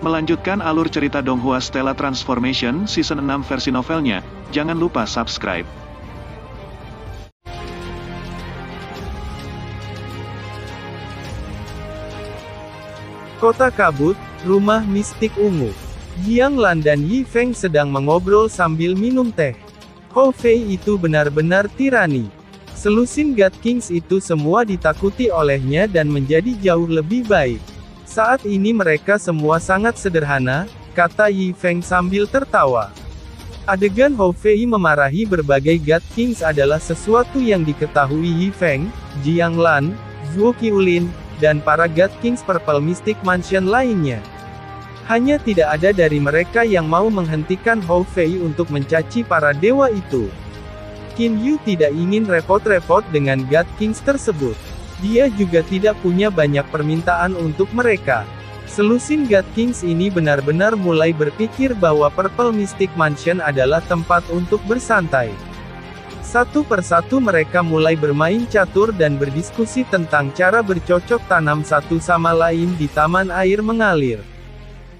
Melanjutkan alur cerita Donghua Stella Transformation Season 6 versi novelnya, jangan lupa subscribe. Kota Kabut, rumah mistik ungu. Jiang Lan dan Yi Feng sedang mengobrol sambil minum teh. Hou Fei itu benar-benar tirani. Selusin God Kings itu semua ditakuti olehnya dan menjadi jauh lebih baik. Saat ini mereka semua sangat sederhana, kata Yi Feng sambil tertawa. Adegan Hou Fei memarahi berbagai God Kings adalah sesuatu yang diketahui Yi Feng, Jiang Lan, Zhuo Qiulin, dan para God Kings Purple Mystic Mansion lainnya. Hanya tidak ada dari mereka yang mau menghentikan Hou Fei untuk mencaci para dewa itu. Qin Yu tidak ingin repot-repot dengan God Kings tersebut. Dia juga tidak punya banyak permintaan untuk mereka. Selusin God Kings ini benar-benar mulai berpikir bahwa Purple Mystic Mansion adalah tempat untuk bersantai. Satu persatu mereka mulai bermain catur dan berdiskusi tentang cara bercocok tanam satu sama lain di taman air mengalir.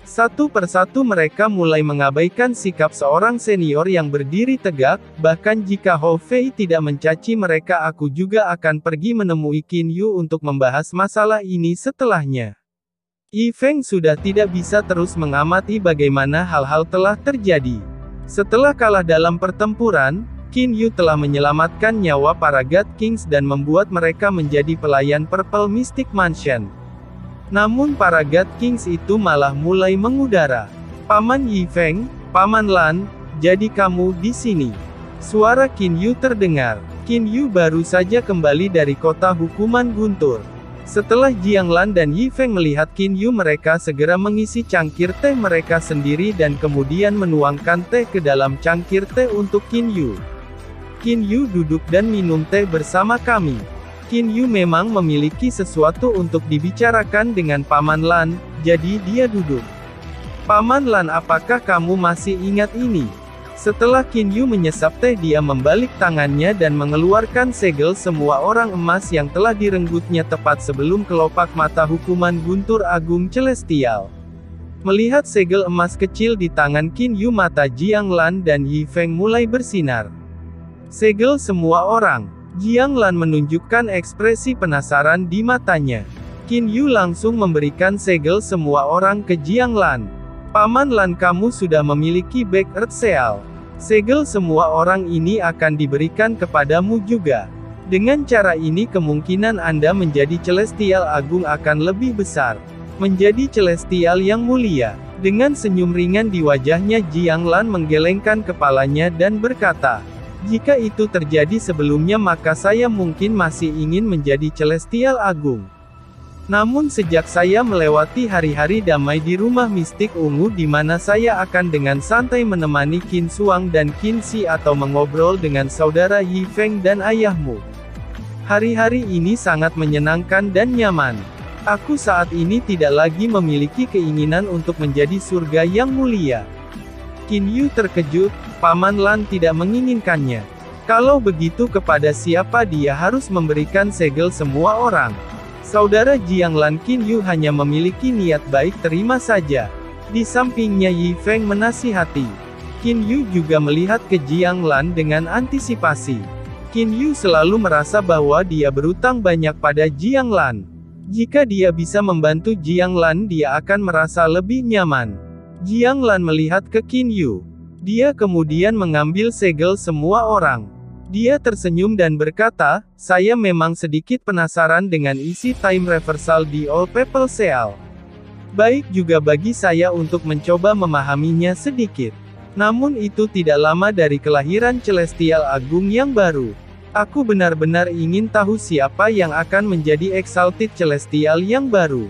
Satu persatu mereka mulai mengabaikan sikap seorang senior yang berdiri tegak, bahkan jika Hou Fei tidak mencaci mereka, aku juga akan pergi menemui Qin Yu untuk membahas masalah ini setelahnya. Yi Feng sudah tidak bisa terus mengamati bagaimana hal-hal telah terjadi. Setelah kalah dalam pertempuran, Qin Yu telah menyelamatkan nyawa para God Kings dan membuat mereka menjadi pelayan Purple Mystic Mansion. Namun para God Kings itu malah mulai mengudara. Paman Yi Feng, Paman Lan, jadi kamu di sini. Suara Qin Yu terdengar. Qin Yu baru saja kembali dari kota hukuman guntur. Setelah Jiang Lan dan Yi Feng melihat Qin Yu, mereka segera mengisi cangkir teh mereka sendiri dan kemudian menuangkan teh ke dalam cangkir teh untuk Qin Yu. Qin Yu duduk dan minum teh bersama kami. Qin Yu memang memiliki sesuatu untuk dibicarakan dengan Paman Lan, jadi dia duduk. Paman Lan, apakah kamu masih ingat ini? Setelah Qin Yu menyesap teh, dia membalik tangannya dan mengeluarkan segel semua orang emas yang telah direnggutnya tepat sebelum kelopak mata hukuman guntur agung celestial. Melihat segel emas kecil di tangan Qin Yu, mata Jiang Lan dan Yi Feng mulai bersinar. Segel semua orang. Jiang Lan menunjukkan ekspresi penasaran di matanya. Qin Yu langsung memberikan segel semua orang ke Jiang Lan. Paman Lan, kamu sudah memiliki Back Earth Seal. Segel semua orang ini akan diberikan kepadamu juga. Dengan cara ini kemungkinan Anda menjadi Celestial Agung akan lebih besar. Menjadi Celestial yang mulia. Dengan senyum ringan di wajahnya, Jiang Lan menggelengkan kepalanya dan berkata, jika itu terjadi sebelumnya maka saya mungkin masih ingin menjadi Celestial Agung. Namun sejak saya melewati hari-hari damai di rumah mistik ungu di mana saya akan dengan santai menemani Qin Suang dan Qin Shi atau mengobrol dengan saudara Yi Feng dan ayahmu. Hari-hari ini sangat menyenangkan dan nyaman. Aku saat ini tidak lagi memiliki keinginan untuk menjadi surga yang mulia. Qin Yu terkejut. Paman Lan tidak menginginkannya. Kalau begitu kepada siapa dia harus memberikan segel semua orang? Saudara Jiang Lan, Qin Yu hanya memiliki niat baik, terima saja. Di sampingnya Yi Feng menasihati. Qin Yu juga melihat ke Jiang Lan dengan antisipasi. Qin Yu selalu merasa bahwa dia berutang banyak pada Jiang Lan. Jika dia bisa membantu Jiang Lan, dia akan merasa lebih nyaman. Jiang Lan melihat ke Qin Yu. Dia kemudian mengambil segel semua orang. Dia tersenyum dan berkata, saya memang sedikit penasaran dengan isi time reversal di All Purple Seal. Baik juga bagi saya untuk mencoba memahaminya sedikit. Namun itu tidak lama dari kelahiran Celestial Agung yang baru. Aku benar-benar ingin tahu siapa yang akan menjadi Exalted Celestial yang baru.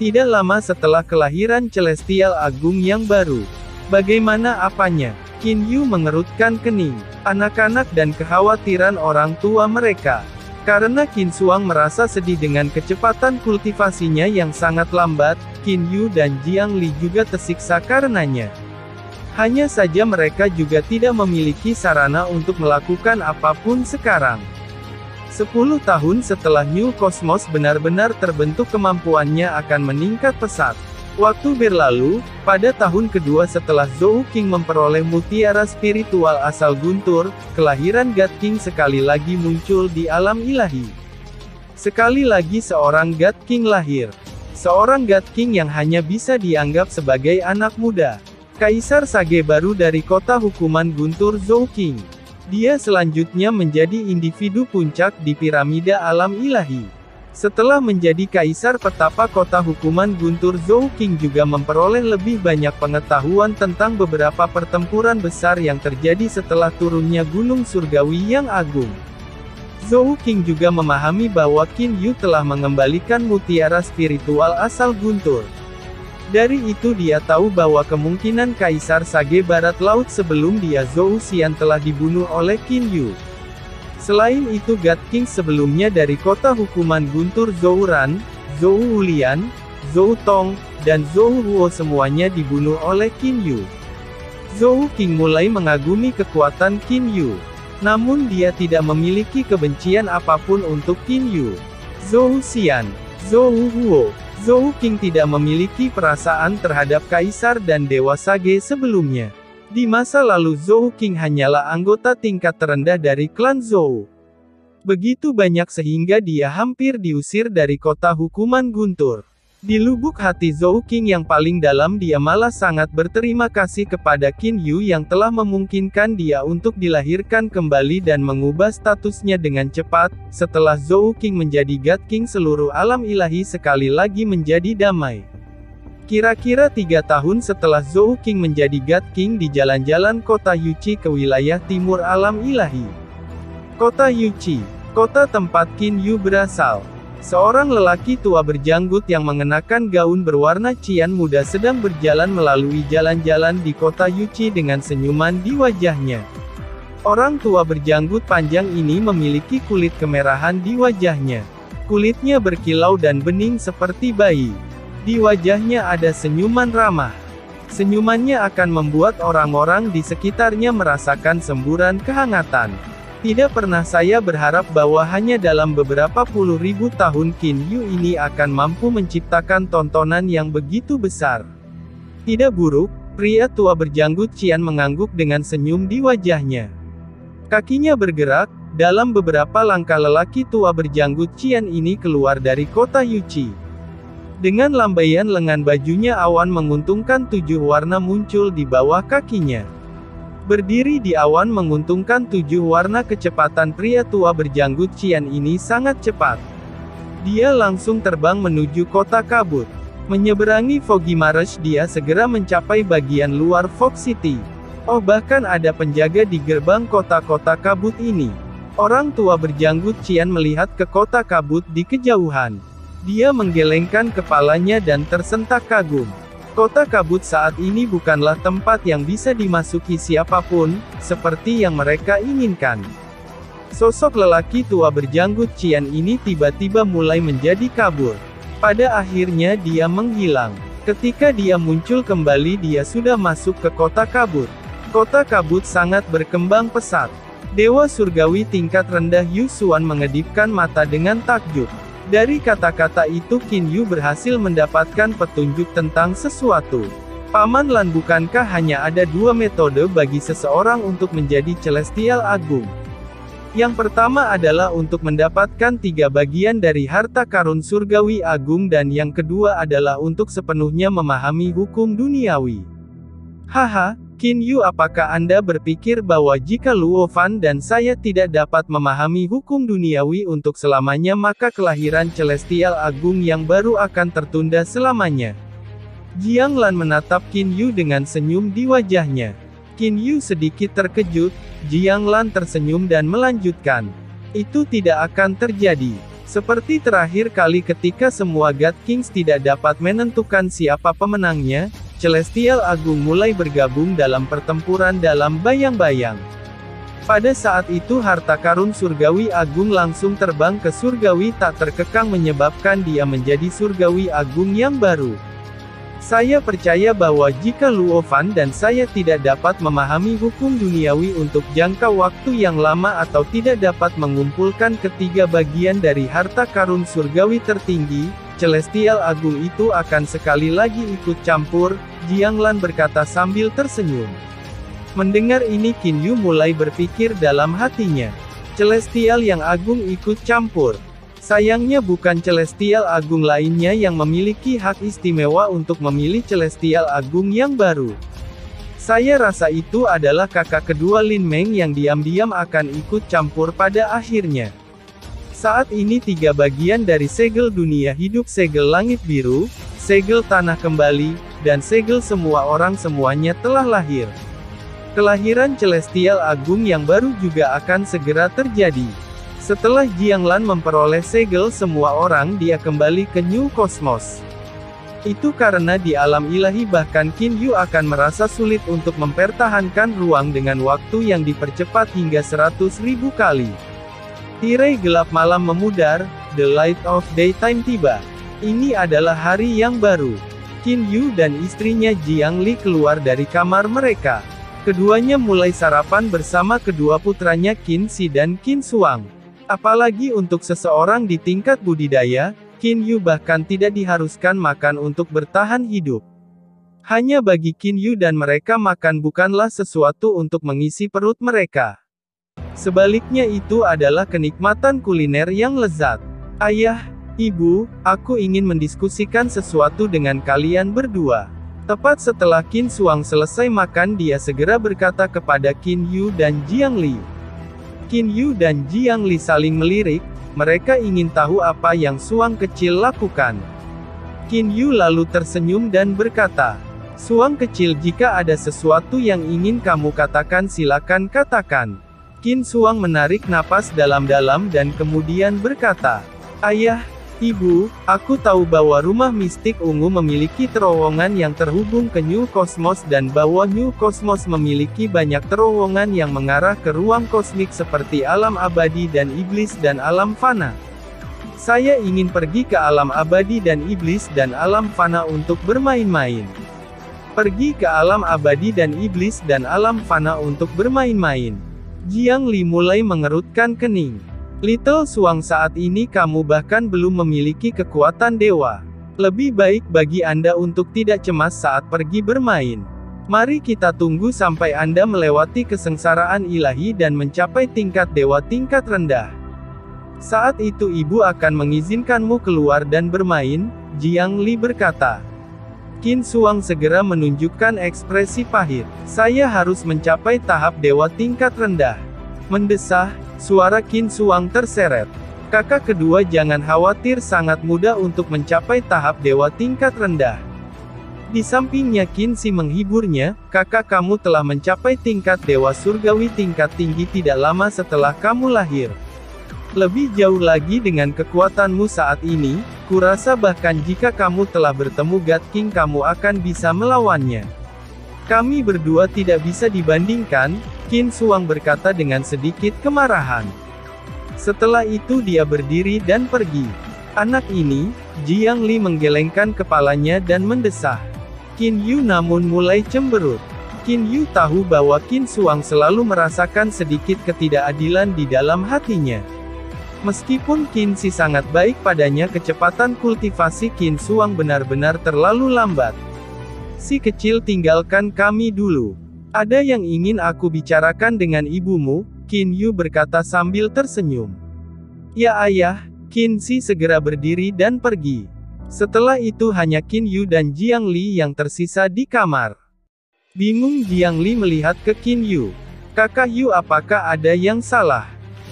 Tidak lama setelah kelahiran Celestial Agung yang baru. Bagaimana apanya? Qin Yu mengerutkan kening. Anak-anak dan kekhawatiran orang tua mereka. Karena Qin Suang merasa sedih dengan kecepatan kultivasinya yang sangat lambat, Qin Yu dan Jiang Li juga tersiksa karenanya. Hanya saja mereka juga tidak memiliki sarana untuk melakukan apapun sekarang. 10 tahun setelah New Cosmos benar-benar terbentuk, kemampuannya akan meningkat pesat. Waktu berlalu, pada tahun kedua setelah Zhou Qing memperoleh mutiara spiritual asal guntur, kelahiran God King sekali lagi muncul di alam ilahi. Sekali lagi seorang God King lahir. Seorang God King yang hanya bisa dianggap sebagai anak muda. Kaisar Sage baru dari kota hukuman guntur Zhou Qing. Dia selanjutnya menjadi individu puncak di piramida alam ilahi. Setelah menjadi kaisar petapa kota hukuman guntur, Zhou Qing juga memperoleh lebih banyak pengetahuan tentang beberapa pertempuran besar yang terjadi setelah turunnya Gunung Surgawi yang agung. Zhou Qing juga memahami bahwa Qin Yu telah mengembalikan mutiara spiritual asal guntur. Dari itu dia tahu bahwa kemungkinan Kaisar Sage Barat Laut sebelum dia Zhou Xian telah dibunuh oleh Qin Yu. Selain itu God King sebelumnya dari kota hukuman guntur Zhou Ran, Zhou Wulian, Zhou Tong, dan Zhou Huo semuanya dibunuh oleh Qin Yu. Zhou Qing mulai mengagumi kekuatan Qin Yu. Namun dia tidak memiliki kebencian apapun untuk Qin Yu. Zhou Xian, Zhou Huo, Zhou Qing tidak memiliki perasaan terhadap Kaisar dan Dewa Sage sebelumnya. Di masa lalu Zhou Qing hanyalah anggota tingkat terendah dari klan Zhou. Begitu banyak sehingga dia hampir diusir dari kota hukuman guntur. Di lubuk hati Zhou Qing yang paling dalam dia malah sangat berterima kasih kepada Qin Yu yang telah memungkinkan dia untuk dilahirkan kembali dan mengubah statusnya dengan cepat. Setelah Zhou Qing menjadi God King, seluruh alam ilahi sekali lagi menjadi damai. Kira-kira 3 tahun setelah Zhou Qing menjadi God King di jalan-jalan kota Yuqi ke wilayah timur alam ilahi. Kota Yuqi, kota tempat Qin Yu berasal. Seorang lelaki tua berjanggut yang mengenakan gaun berwarna cian muda sedang berjalan melalui jalan-jalan di kota Yuqi dengan senyuman di wajahnya. Orang tua berjanggut panjang ini memiliki kulit kemerahan di wajahnya. Kulitnya berkilau dan bening seperti bayi. Di wajahnya ada senyuman ramah. Senyumannya akan membuat orang-orang di sekitarnya merasakan semburan kehangatan. Tidak pernah saya berharap bahwa hanya dalam beberapa puluh ribu tahun Qin Yu ini akan mampu menciptakan tontonan yang begitu besar. Tidak buruk, pria tua berjanggut cian mengangguk dengan senyum di wajahnya. Kakinya bergerak, dalam beberapa langkah lelaki tua berjanggut cian ini keluar dari kota Yuqi. Dengan lambaian lengan bajunya awan menguntungkan 7 warna muncul di bawah kakinya. Berdiri di awan menguntungkan 7 warna, kecepatan pria tua berjanggut cian ini sangat cepat. Dia langsung terbang menuju kota kabut. Menyeberangi Foggy Marsh, dia segera mencapai bagian luar Fog City. Oh, bahkan ada penjaga di gerbang kota-kota kabut ini. Orang tua berjanggut cian melihat ke kota kabut di kejauhan. Dia menggelengkan kepalanya dan tersentak kagum. Kota kabut saat ini bukanlah tempat yang bisa dimasuki siapapun, seperti yang mereka inginkan. Sosok lelaki tua berjanggut cian ini tiba-tiba mulai menjadi kabur. Pada akhirnya dia menghilang. Ketika dia muncul kembali, dia sudah masuk ke kota kabut. Kota kabut sangat berkembang pesat. Dewa surgawi tingkat rendah Yu Xuan mengedipkan mata dengan takjub. Dari kata-kata itu Qin Yu berhasil mendapatkan petunjuk tentang sesuatu. Paman Lan, bukankah hanya ada 2 metode bagi seseorang untuk menjadi Celestial Agung? Yang pertama adalah untuk mendapatkan 3 bagian dari harta karun surgawi agung, dan yang kedua adalah untuk sepenuhnya memahami hukum duniawi. Haha, Qin Yu, apakah Anda berpikir bahwa jika Luo Fan dan saya tidak dapat memahami hukum duniawi untuk selamanya, maka kelahiran Celestial Agung yang baru akan tertunda selamanya? Jiang Lan menatap Qin Yu dengan senyum di wajahnya. Qin Yu sedikit terkejut. Jiang Lan tersenyum dan melanjutkan. Itu tidak akan terjadi. Seperti terakhir kali ketika semua God Kings tidak dapat menentukan siapa pemenangnya, Celestial Agung mulai bergabung dalam pertempuran dalam bayang-bayang. Pada saat itu harta karun surgawi agung langsung terbang ke surgawi tak terkekang, menyebabkan dia menjadi surgawi agung yang baru. Saya percaya bahwa jika Luo Fan dan saya tidak dapat memahami hukum duniawi untuk jangka waktu yang lama atau tidak dapat mengumpulkan ketiga bagian dari harta karun surgawi tertinggi, Celestial Agung itu akan sekali lagi ikut campur, Jianglan berkata sambil tersenyum. Mendengar ini Qin Yu mulai berpikir dalam hatinya. Celestial yang agung ikut campur. Sayangnya bukan Celestial Agung lainnya yang memiliki hak istimewa untuk memilih Celestial Agung yang baru. Saya rasa itu adalah kakak kedua Lin Meng yang diam-diam akan ikut campur pada akhirnya. Saat ini 3 bagian dari segel dunia hidup, segel langit biru, segel tanah kembali, dan segel semua orang semuanya telah lahir. Kelahiran Celestial Agung yang baru juga akan segera terjadi. Setelah Jianglan memperoleh segel semua orang, dia kembali ke New Cosmos. Itu karena di alam ilahi bahkan Qin Yu akan merasa sulit untuk mempertahankan ruang dengan waktu yang dipercepat hingga 100.000 kali. Tirai gelap malam memudar, the light of daytime tiba. Ini adalah hari yang baru. Qin Yu dan istrinya Jiang Li keluar dari kamar mereka. Keduanya mulai sarapan bersama kedua putranya Qin Shi dan Qin Shuang. Apalagi untuk seseorang di tingkat budidaya, Qin Yu bahkan tidak diharuskan makan untuk bertahan hidup. Hanya bagi Qin Yu dan mereka makan bukanlah sesuatu untuk mengisi perut mereka. Sebaliknya itu adalah kenikmatan kuliner yang lezat. Ayah, Ibu, aku ingin mendiskusikan sesuatu dengan kalian berdua. Tepat setelah Qin Shuang selesai makan dia segera berkata kepada Qin Yu dan Jiang Li. Qin Yu dan Jiang Li saling melirik. Mereka ingin tahu apa yang Shuang kecil lakukan. Qin Yu lalu tersenyum dan berkata, Shuang kecil, jika ada sesuatu yang ingin kamu katakan silakan katakan. Qin Shuang menarik napas dalam-dalam dan kemudian berkata, Ayah, Ibu, aku tahu bahwa rumah mistik ungu memiliki terowongan yang terhubung ke New Cosmos dan bahwa New Cosmos memiliki banyak terowongan yang mengarah ke ruang kosmik seperti alam abadi dan iblis dan alam fana. Saya ingin pergi ke alam abadi dan iblis dan alam fana untuk bermain-main. Pergi ke alam abadi dan iblis dan alam fana untuk bermain-main. Jiang Li mulai mengerutkan kening. Little Shuang, saat ini kamu bahkan belum memiliki kekuatan dewa. Lebih baik bagi Anda untuk tidak cemas saat pergi bermain. Mari kita tunggu sampai Anda melewati kesengsaraan ilahi dan mencapai tingkat dewa tingkat rendah. Saat itu ibu akan mengizinkanmu keluar dan bermain, Jiang Li berkata. Qin Shuang segera menunjukkan ekspresi pahit. Saya harus mencapai tahap dewa tingkat rendah. Mendesah, suara Qin Shuang terseret. Kakak kedua, jangan khawatir, sangat mudah untuk mencapai tahap dewa tingkat rendah. Di sampingnya Qin Shi menghiburnya, kakak kamu telah mencapai tingkat dewa surgawi tingkat tinggi tidak lama setelah kamu lahir. Lebih jauh lagi dengan kekuatanmu saat ini, kurasa bahkan jika kamu telah bertemu God King kamu akan bisa melawannya. Kami berdua tidak bisa dibandingkan, Qin Shuang berkata dengan sedikit kemarahan. Setelah itu dia berdiri dan pergi. Anak ini, Jiang Li menggelengkan kepalanya dan mendesah. Qin Yu namun mulai cemberut. Qin Yu tahu bahwa Qin Shuang selalu merasakan sedikit ketidakadilan di dalam hatinya. Meskipun Qin Shi sangat baik padanya, kecepatan kultivasi Qin Shuang benar-benar terlalu lambat. Si kecil, tinggalkan kami dulu. Ada yang ingin aku bicarakan dengan ibumu, Qin Yu berkata sambil tersenyum. Ya ayah, Qin Shi segera berdiri dan pergi. Setelah itu hanya Qin Yu dan Jiang Li yang tersisa di kamar. Bingung Jiang Li melihat ke Qin Yu. Kakak Yu, apakah ada yang salah?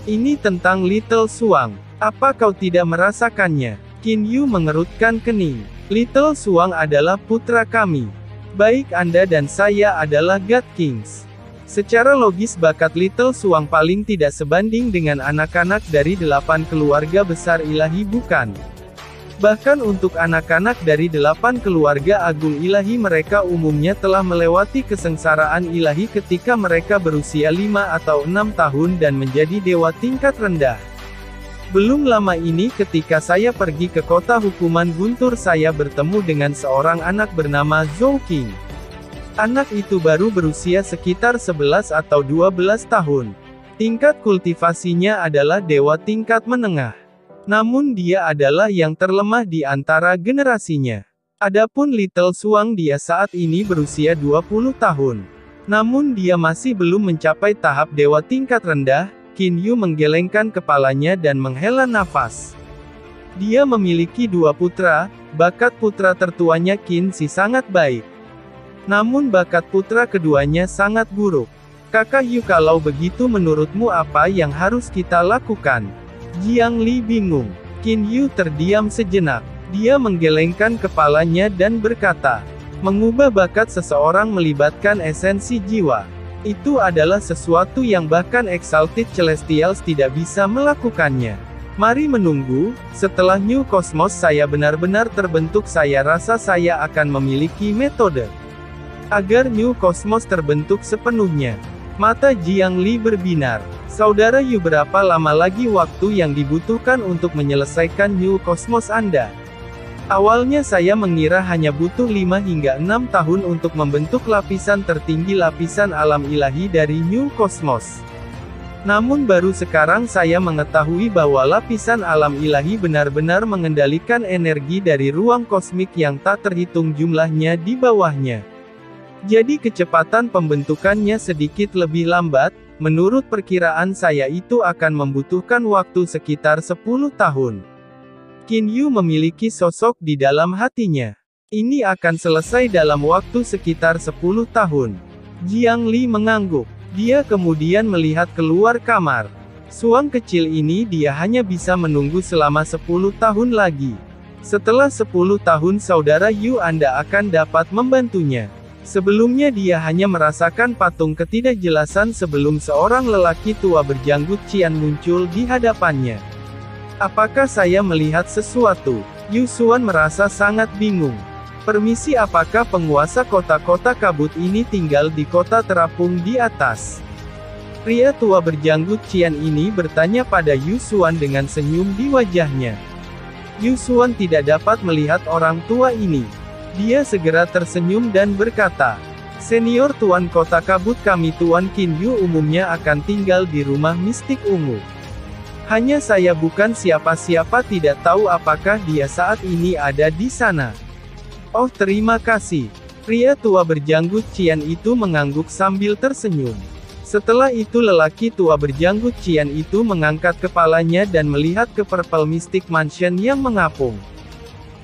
Ini tentang Little Shuang. Apa kau tidak merasakannya? Qin Yu mengerutkan kening. Little Shuang adalah putra kami. Baik Anda dan saya adalah God Kings. Secara logis bakat Little Shuang paling tidak sebanding dengan anak-anak dari 8 keluarga besar ilahi, bukan? Bahkan untuk anak-anak dari 8 keluarga agung ilahi, mereka umumnya telah melewati kesengsaraan ilahi ketika mereka berusia 5 atau 6 tahun dan menjadi dewa tingkat rendah. Belum lama ini ketika saya pergi ke kota hukuman guntur, saya bertemu dengan seorang anak bernama Zhou Qing. Anak itu baru berusia sekitar 11 atau 12 tahun. Tingkat kultivasinya adalah dewa tingkat menengah. Namun dia adalah yang terlemah di antara generasinya. Adapun Little Suang, dia saat ini berusia 20 tahun. Namun dia masih belum mencapai tahap dewa tingkat rendah. Qin Yu menggelengkan kepalanya dan menghela nafas. Dia memiliki 2 putra, bakat putra tertuanya Qin Si sangat baik. Namun bakat putra keduanya sangat buruk. Kakak Yu, kalau begitu menurutmu apa yang harus kita lakukan? Jiang Li bingung. Qin Yu terdiam sejenak. Dia menggelengkan kepalanya dan berkata, mengubah bakat seseorang melibatkan esensi jiwa. Itu adalah sesuatu yang bahkan Exalted Celestials tidak bisa melakukannya. Mari menunggu, setelah New Cosmos saya benar-benar terbentuk, saya rasa saya akan memiliki metode agar New Cosmos terbentuk sepenuhnya. Mata Jiang Li berbinar. Saudara Yu, berapa lama lagi waktu yang dibutuhkan untuk menyelesaikan New Cosmos Anda? Awalnya saya mengira hanya butuh 5 hingga 6 tahun untuk membentuk lapisan tertinggi lapisan alam ilahi dari New Cosmos. Namun baru sekarang saya mengetahui bahwa lapisan alam ilahi benar-benar mengendalikan energi dari ruang kosmik yang tak terhitung jumlahnya di bawahnya. Jadi kecepatan pembentukannya sedikit lebih lambat. Menurut perkiraan saya itu akan membutuhkan waktu sekitar 10 tahun. Qin Yu memiliki sosok di dalam hatinya. Ini akan selesai dalam waktu sekitar 10 tahun. Jiang Li mengangguk. Dia kemudian melihat keluar kamar. Suang kecil ini dia hanya bisa menunggu selama 10 tahun lagi. Setelah 10 tahun saudara Yu, Anda akan dapat membantunya. Sebelumnya dia hanya merasakan patung ketidakjelasan sebelum seorang lelaki tua berjanggut Qian muncul di hadapannya. Apakah saya melihat sesuatu? Yu Xuan merasa sangat bingung. Permisi, apakah penguasa kota-kota kabut ini tinggal di kota terapung di atas? Pria tua berjanggut Qian ini bertanya pada Yu Xuan dengan senyum di wajahnya. Yu Xuan tidak dapat melihat orang tua ini. Dia segera tersenyum dan berkata, senior Tuan Kota Kabut kami Tuan Qin Yu umumnya akan tinggal di rumah mistik ungu. Hanya saya bukan siapa-siapa, tidak tahu apakah dia saat ini ada di sana. Oh, terima kasih. Pria tua berjanggut Qian itu mengangguk sambil tersenyum. Setelah itu lelaki tua berjanggut Qian itu mengangkat kepalanya dan melihat ke Purple Mystic Mansion yang mengapung.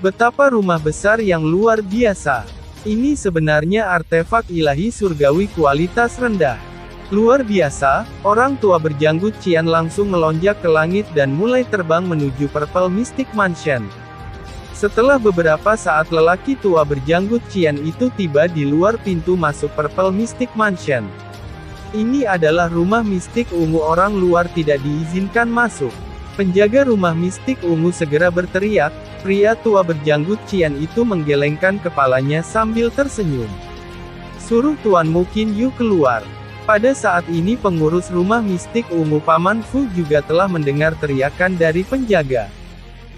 Betapa rumah besar yang luar biasa. Ini sebenarnya artefak ilahi surgawi kualitas rendah. Luar biasa, orang tua berjanggut Qian langsung melonjak ke langit dan mulai terbang menuju Purple Mystic Mansion. Setelah beberapa saat lelaki tua berjanggut Qian itu tiba di luar pintu masuk Purple Mystic Mansion. Ini adalah rumah mistik ungu, orang luar tidak diizinkan masuk. Penjaga rumah mistik ungu segera berteriak. Pria tua berjanggut Qian itu menggelengkan kepalanya sambil tersenyum. Suruh Tuanmu Qin Yu keluar. Pada saat ini pengurus rumah mistik ungu Paman Fu juga telah mendengar teriakan dari penjaga.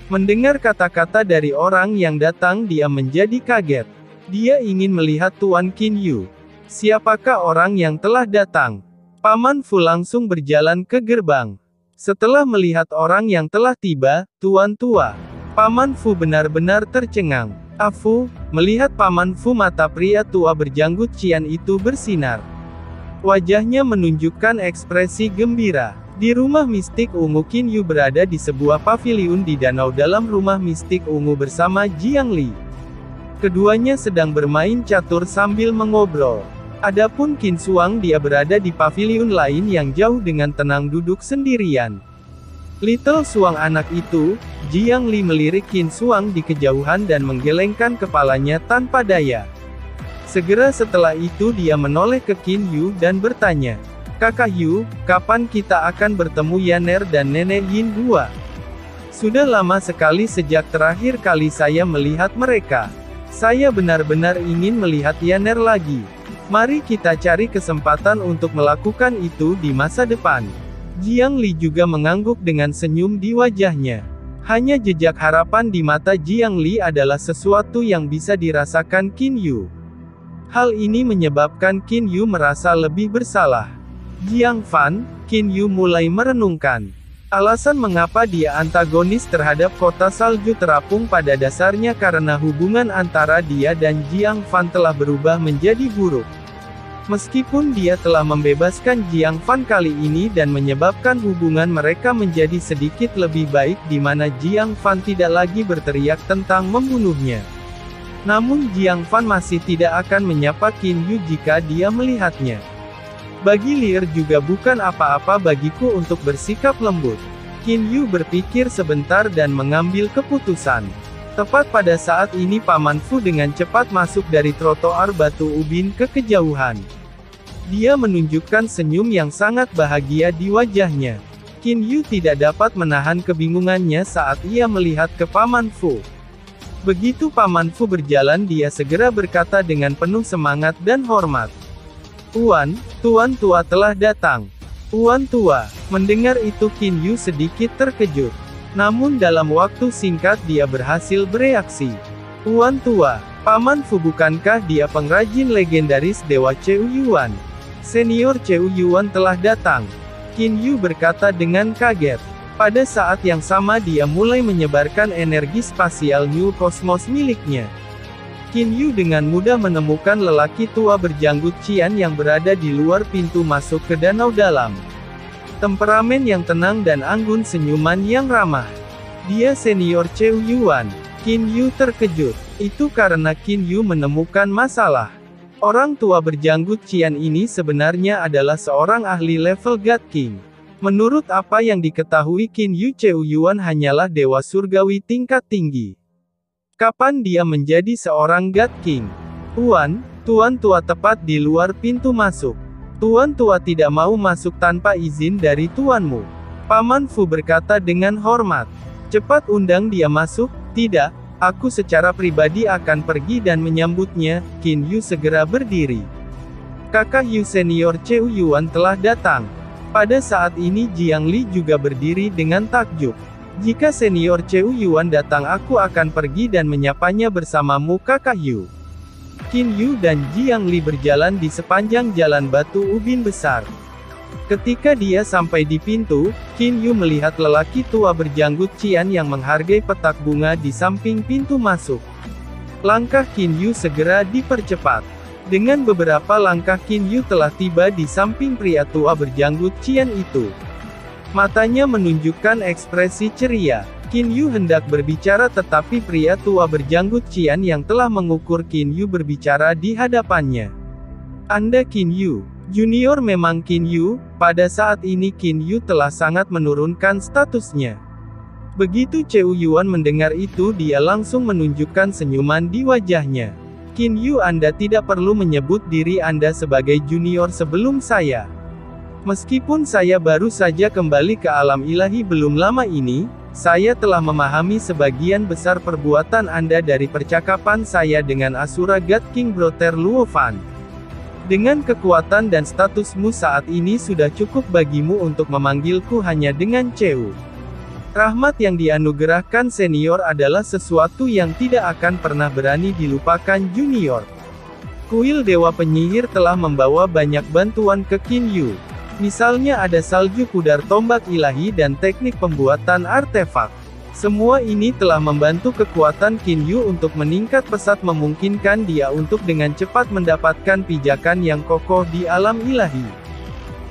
Mendengar kata-kata dari orang yang datang, dia menjadi kaget. Dia ingin melihat Tuan Qin Yu. Siapakah orang yang telah datang? Paman Fu langsung berjalan ke gerbang. Setelah melihat orang yang telah tiba, Tuan tua. Paman Fu benar-benar tercengang. Fu, melihat Paman Fu, mata pria tua berjanggut Qian itu bersinar. Wajahnya menunjukkan ekspresi gembira. Di rumah mistik ungu, Qin Yu berada di sebuah paviliun di danau dalam rumah mistik ungu bersama Jiang Li. Keduanya sedang bermain catur sambil mengobrol. Adapun Qin Suang, dia berada di paviliun lain yang jauh dengan tenang duduk sendirian. Little Suang anak itu, Jiang Li melirik Qin Suang di kejauhan dan menggelengkan kepalanya tanpa daya. Segera setelah itu dia menoleh ke Qin Yu dan bertanya, Kakak Yu, kapan kita akan bertemu Yaner dan Nenek Yin Hua? Sudah lama sekali sejak terakhir kali saya melihat mereka. Saya benar-benar ingin melihat Yaner lagi. Mari kita cari kesempatan untuk melakukan itu di masa depan. Jiang Li juga mengangguk dengan senyum di wajahnya. Hanya jejak harapan di mata Jiang Li adalah sesuatu yang bisa dirasakan Qin Yu. Hal ini menyebabkan Qin Yu merasa lebih bersalah. Jiang Fan, Qin Yu mulai merenungkan. Alasan mengapa dia antagonis terhadap kota salju terapung pada dasarnya karena hubungan antara dia dan Jiang Fan telah berubah menjadi buruk. Meskipun dia telah membebaskan Jiang Fan kali ini dan menyebabkan hubungan mereka menjadi sedikit lebih baik di mana Jiang Fan tidak lagi berteriak tentang membunuhnya. Namun Jiang Fan masih tidak akan menyapa Qin Yu jika dia melihatnya. Bagi Leer juga bukan apa-apa bagiku untuk bersikap lembut. Qin Yu berpikir sebentar dan mengambil keputusan. Tepat pada saat ini Paman Fu dengan cepat masuk dari trotoar batu ubin ke kejauhan. Dia menunjukkan senyum yang sangat bahagia di wajahnya. Qin Yu tidak dapat menahan kebingungannya saat ia melihat ke Paman Fu. Begitu Paman Fu berjalan dia segera berkata dengan penuh semangat dan hormat. Tuan tua telah datang. Tuan tua. Mendengar itu Qin Yu sedikit terkejut. Namun dalam waktu singkat dia berhasil bereaksi. Tuan tua, Paman Fu bukankah dia pengrajin legendaris Dewa Cheu Yuan? Senior Cheu Yuan telah datang. Qin Yu berkata dengan kaget. Pada saat yang sama dia mulai menyebarkan energi spasial New Cosmos miliknya. Qin Yu dengan mudah menemukan lelaki tua berjanggut Qian yang berada di luar pintu masuk ke danau dalam. Temperamen yang tenang dan anggun senyuman yang ramah. Dia senior Cheu Yuan. Qin Yu terkejut. Itu karena Qin Yu menemukan masalah. Orang tua berjanggut Qian ini sebenarnya adalah seorang ahli level God King. Menurut apa yang diketahui Qin Yu Cheu Yuan hanyalah dewa surgawi tingkat tinggi. Kapan dia menjadi seorang God King? Tuan tua tepat di luar pintu masuk. Tuan tua tidak mau masuk tanpa izin dari tuanmu. Paman Fu berkata dengan hormat. Cepat undang dia masuk. Tidak, aku secara pribadi akan pergi dan menyambutnya. Qin Yu segera berdiri. Kakak Yu senior Cheu Yuan telah datang. Pada saat ini Jiang Li juga berdiri dengan takjub. Jika senior Cheu Yuan datang aku akan pergi dan menyapanya bersamamu kakak Yu. Qin Yu dan Jiang Li berjalan di sepanjang jalan batu ubin besar. Ketika dia sampai di pintu, Qin Yu melihat lelaki tua berjanggut Qian yang menghargai petak bunga di samping pintu masuk. Langkah Qin Yu segera dipercepat. Dengan beberapa langkah Qin Yu telah tiba di samping pria tua berjanggut Qian itu. Matanya menunjukkan ekspresi ceria. Qin Yu hendak berbicara tetapi pria tua berjanggut Qian yang telah mengukur Qin Yu berbicara di hadapannya. Anda Qin Yu. Junior memang Qin Yu. Pada saat ini Qin Yu telah sangat menurunkan statusnya. Begitu Cheu Yuan mendengar itu dia langsung menunjukkan senyuman di wajahnya. Qin Yu Anda tidak perlu menyebut diri Anda sebagai junior sebelum saya. Meskipun saya baru saja kembali ke alam ilahi belum lama ini, saya telah memahami sebagian besar perbuatan Anda dari percakapan saya dengan Asura God King Brother Luo Fan. Dengan kekuatan dan statusmu saat ini sudah cukup bagimu untuk memanggilku hanya dengan Cheu. Rahmat yang dianugerahkan senior adalah sesuatu yang tidak akan pernah berani dilupakan junior. Kuil Dewa Penyihir telah membawa banyak bantuan ke Qin Yu. Misalnya ada salju pudar tombak ilahi dan teknik pembuatan artefak. Semua ini telah membantu kekuatan Qin Yu untuk meningkat pesat memungkinkan dia untuk dengan cepat mendapatkan pijakan yang kokoh di alam ilahi.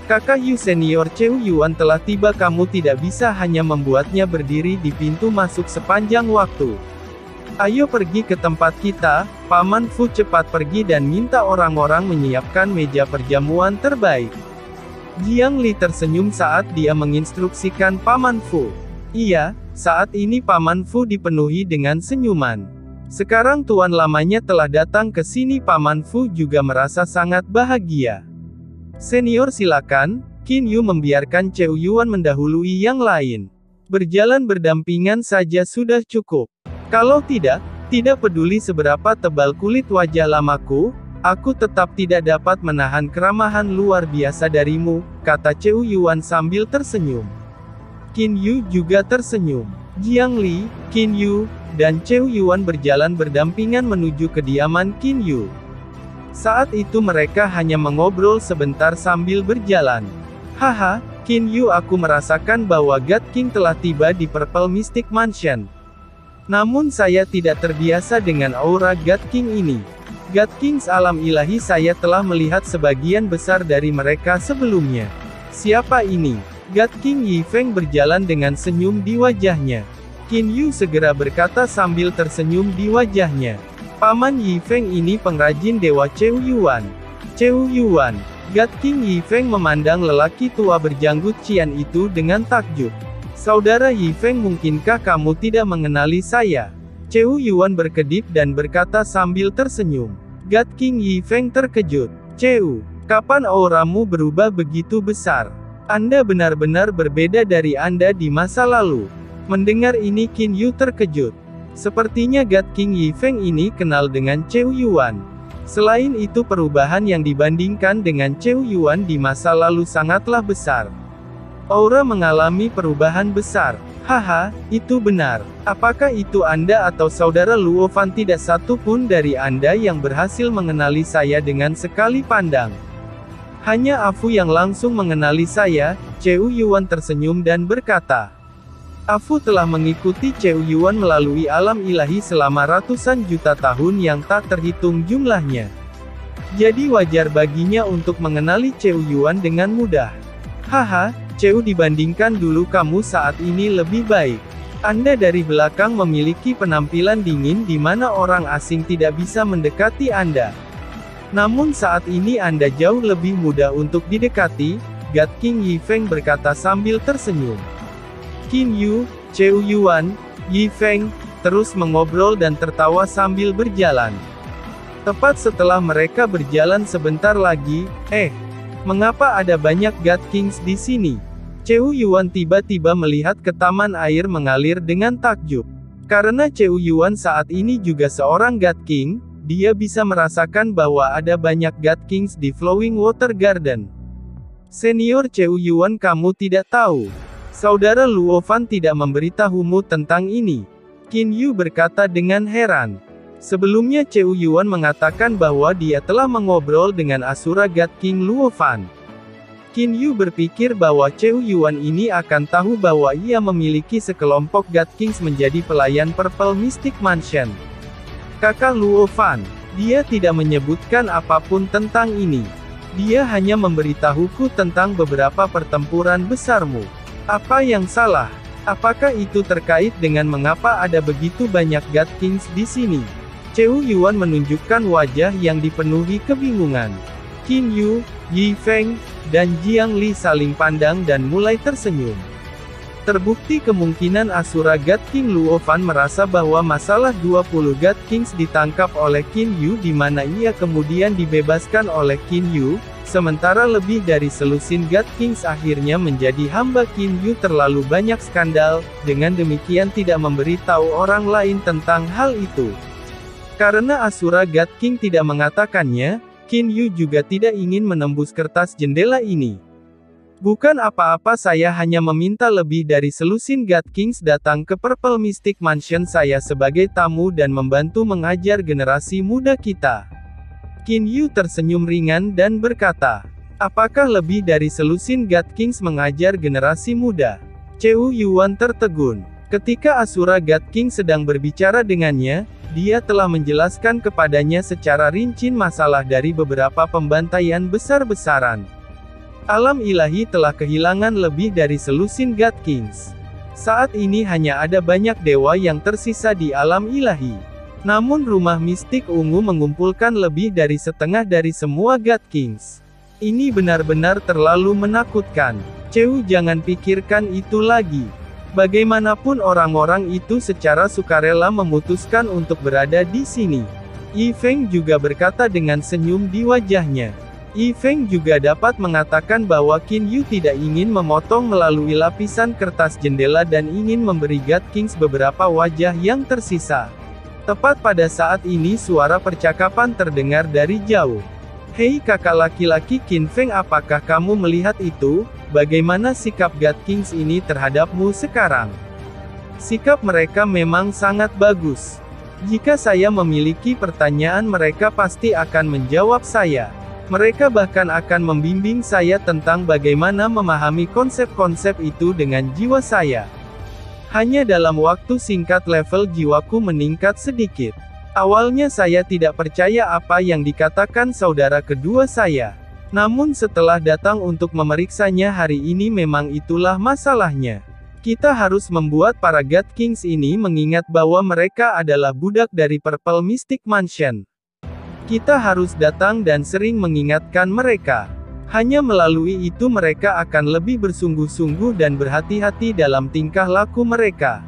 Kakak Yu senior Cheu Yuan telah tiba kamu tidak bisa hanya membuatnya berdiri di pintu masuk sepanjang waktu. Ayo pergi ke tempat kita, Paman Fu cepat pergi dan minta orang-orang menyiapkan meja perjamuan terbaik. Jiang Li tersenyum saat dia menginstruksikan Paman Fu. Iya, saat ini Paman Fu dipenuhi dengan senyuman. Sekarang tuan lamanya telah datang ke sini. Paman Fu juga merasa sangat bahagia. Senior silakan, Qin Yu membiarkan Cheu Yuan mendahului yang lain. Berjalan berdampingan saja sudah cukup. Kalau tidak peduli seberapa tebal kulit wajah lamaku, aku tetap tidak dapat menahan keramahan luar biasa darimu, kata Cheu Yuan sambil tersenyum. Qin Yu juga tersenyum. Jiang Li, Qin Yu, dan Cheu Yuan berjalan berdampingan menuju kediaman Qin Yu. Saat itu mereka hanya mengobrol sebentar sambil berjalan. Haha, Qin Yu, aku merasakan bahwa God King telah tiba di Purple Mystic Mansion. Namun saya tidak terbiasa dengan aura God King ini. God Kings alam ilahi, saya telah melihat sebagian besar dari mereka sebelumnya. Siapa ini? God King Yi Feng berjalan dengan senyum di wajahnya. Qin Yu segera berkata sambil tersenyum di wajahnya. Paman Yi Feng ini pengrajin Dewa Cheu Yuan. Cheu Yuan. God King Yi Feng memandang lelaki tua berjanggut Qian itu dengan takjub. Saudara Yi Feng, mungkinkah kamu tidak mengenali saya? Cheu Yuan berkedip dan berkata sambil tersenyum. God King Yi Feng terkejut. Cheu, kapan auramu berubah begitu besar? Anda benar-benar berbeda dari Anda di masa lalu. Mendengar ini Qin Yu terkejut. Sepertinya God King Yi Feng ini kenal dengan Cheu Yuan. Selain itu, perubahan yang dibandingkan dengan Cheu Yuan di masa lalu sangatlah besar. Aura mengalami perubahan besar. Haha, itu benar. Apakah itu Anda atau saudara Luo Fan? Tidak satu pun dari Anda yang berhasil mengenali saya dengan sekali pandang. Hanya Afu yang langsung mengenali saya. Cheu Yuan tersenyum dan berkata. Afu telah mengikuti Cheu Yuan melalui alam ilahi selama ratusan juta tahun yang tak terhitung jumlahnya. Jadi wajar baginya untuk mengenali Cheu Yuan dengan mudah. Haha, Cheu, dibandingkan dulu kamu saat ini lebih baik. Anda dari belakang memiliki penampilan dingin di mana orang asing tidak bisa mendekati Anda. Namun saat ini Anda jauh lebih mudah untuk didekati, God King Yi Feng berkata sambil tersenyum. Qin Yu, Cheu Yuan, Yi Feng, terus mengobrol dan tertawa sambil berjalan. Tepat setelah mereka berjalan sebentar lagi, mengapa ada banyak God Kings di sini? Cheu Yuan tiba-tiba melihat ke taman air mengalir dengan takjub. Karena Cheu Yuan saat ini juga seorang God King, dia bisa merasakan bahwa ada banyak God Kings di Flowing Water Garden. Senior Cheu Yuan, kamu tidak tahu. Saudara Luo Fan tidak memberitahumu tentang ini. Qin Yu berkata dengan heran. Sebelumnya Cheu Yuan mengatakan bahwa dia telah mengobrol dengan Asura God King Luo Fan. Qin Yu berpikir bahwa Cheu Yuan ini akan tahu bahwa ia memiliki sekelompok God Kings menjadi pelayan Purple Mystic Mansion. Kakak Luo Fan, dia tidak menyebutkan apapun tentang ini. Dia hanya memberitahuku tentang beberapa pertempuran besarmu. Apa yang salah? Apakah itu terkait dengan mengapa ada begitu banyak God Kings di sini? Cheu Yuan menunjukkan wajah yang dipenuhi kebingungan. Qin Yu, Yi Feng, dan Jiang Li saling pandang dan mulai tersenyum. Terbukti kemungkinan Asura God King Luo Fan merasa bahwa masalah 20 God Kings ditangkap oleh Qin Yu di mana ia kemudian dibebaskan oleh Qin Yu. Sementara lebih dari selusin God Kings akhirnya menjadi hamba Qin Yu. Terlalu banyak skandal, dengan demikian tidak memberitahu orang lain tentang hal itu. Karena Asura God King tidak mengatakannya, Qin Yu juga tidak ingin menembus kertas jendela ini. Bukan apa-apa, saya hanya meminta lebih dari selusin God Kings datang ke Purple Mystic Mansion saya sebagai tamu dan membantu mengajar generasi muda kita. Qin Yu tersenyum ringan dan berkata, apakah lebih dari selusin God Kings mengajar generasi muda? Cheu Yuan tertegun. Ketika Asura God King sedang berbicara dengannya, dia telah menjelaskan kepadanya secara rinci masalah dari beberapa pembantaian besar-besaran. Alam ilahi telah kehilangan lebih dari selusin God Kings. Saat ini hanya ada banyak dewa yang tersisa di alam ilahi. Namun rumah mistik ungu mengumpulkan lebih dari setengah dari semua God Kings. Ini benar-benar terlalu menakutkan. Cheu, jangan pikirkan itu lagi. Bagaimanapun orang-orang itu secara sukarela memutuskan untuk berada di sini. Yi Feng juga berkata dengan senyum di wajahnya. Yi Feng juga dapat mengatakan bahwa Qin Yu tidak ingin memotong melalui lapisan kertas jendela dan ingin memberi God Kings beberapa wajah yang tersisa. Tepat pada saat ini suara percakapan terdengar dari jauh. Hei kakak laki-laki Qin Feng, apakah kamu melihat itu? Bagaimana sikap God Kings ini terhadapmu sekarang? Sikap mereka memang sangat bagus. Jika saya memiliki pertanyaan mereka pasti akan menjawab saya. Mereka bahkan akan membimbing saya tentang bagaimana memahami konsep-konsep itu dengan jiwa saya. Hanya dalam waktu singkat level jiwaku meningkat sedikit. Awalnya saya tidak percaya apa yang dikatakan saudara kedua saya. Namun setelah datang untuk memeriksanya hari ini memang itulah masalahnya. Kita harus membuat para God Kings ini mengingat bahwa mereka adalah budak dari Purple Mystic Mansion. Kita harus datang dan sering mengingatkan mereka. Hanya melalui itu mereka akan lebih bersungguh-sungguh dan berhati-hati dalam tingkah laku mereka.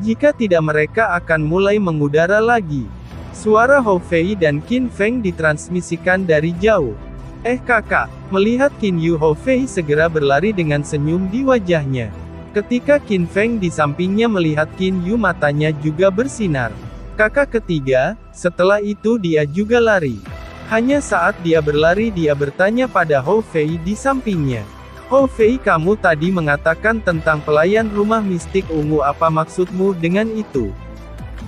Jika tidak mereka akan mulai mengudara lagi. Suara Hou Fei dan Qin Feng ditransmisikan dari jauh. Kakak, melihat Qin Yu, Hou Fei segera berlari dengan senyum di wajahnya. Ketika Qin Feng di sampingnya melihat Qin Yu matanya juga bersinar. Kakak ketiga, setelah itu dia juga lari. Hanya saat dia berlari dia bertanya pada Hou Fei di sampingnya. Hou Fei, kamu tadi mengatakan tentang pelayan rumah mistik ungu, apa maksudmu dengan itu?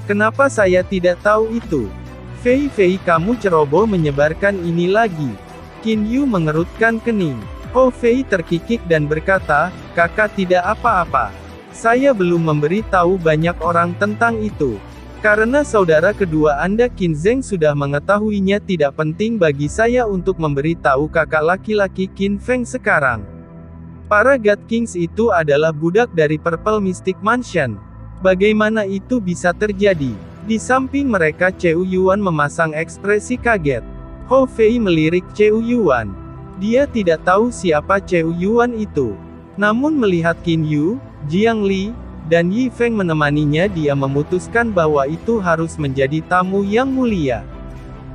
Kenapa saya tidak tahu itu? Fei, kamu ceroboh menyebarkan ini lagi. Qin Yu mengerutkan kening. Hou Fei terkikik dan berkata, kakak tidak apa-apa. Saya belum memberi tahu banyak orang tentang itu. Karena saudara kedua Anda Qin Zheng sudah mengetahuinya, tidak penting bagi saya untuk memberi tahu kakak laki-laki Qin Feng sekarang. Para God Kings itu adalah budak dari Purple Mystic Mansion. Bagaimana itu bisa terjadi? Di samping mereka Cheu Yuan memasang ekspresi kaget. Hou Fei melirik Cheu Yuan. Dia tidak tahu siapa Cheu Yuan itu. Namun melihat Qin Yu, Jiang Li, dan Yi Feng menemaninya, dia memutuskan bahwa itu harus menjadi tamu yang mulia.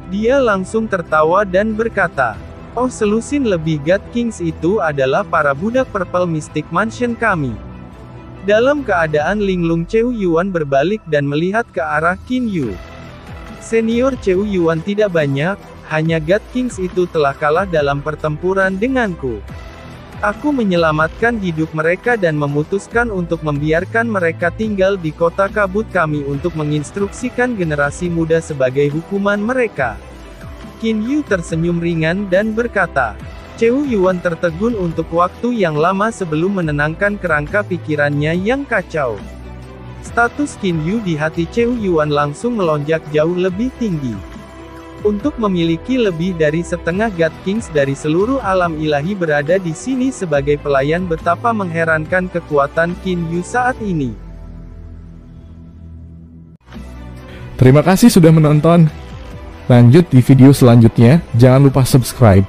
Dia langsung tertawa dan berkata, oh selusin lebih God Kings itu adalah para budak Purple Mystic Mansion kami. Dalam keadaan linglung Cheu Yuan berbalik dan melihat ke arah Qin Yu. Senior Cheu Yuan tidak banyak, hanya God Kings itu telah kalah dalam pertempuran denganku. Aku menyelamatkan hidup mereka dan memutuskan untuk membiarkan mereka tinggal di kota kabut kami untuk menginstruksikan generasi muda sebagai hukuman mereka. Qin Yu tersenyum ringan dan berkata, Cheu Yuan tertegun untuk waktu yang lama sebelum menenangkan kerangka pikirannya yang kacau. Status Qin Yu di hati Cheu Yuan langsung melonjak jauh lebih tinggi. Untuk memiliki lebih dari setengah God Kings dari seluruh alam ilahi berada di sini sebagai pelayan, betapa mengherankan kekuatan Qin Yu saat ini. Terima kasih sudah menonton. Lanjut di video selanjutnya, jangan lupa subscribe.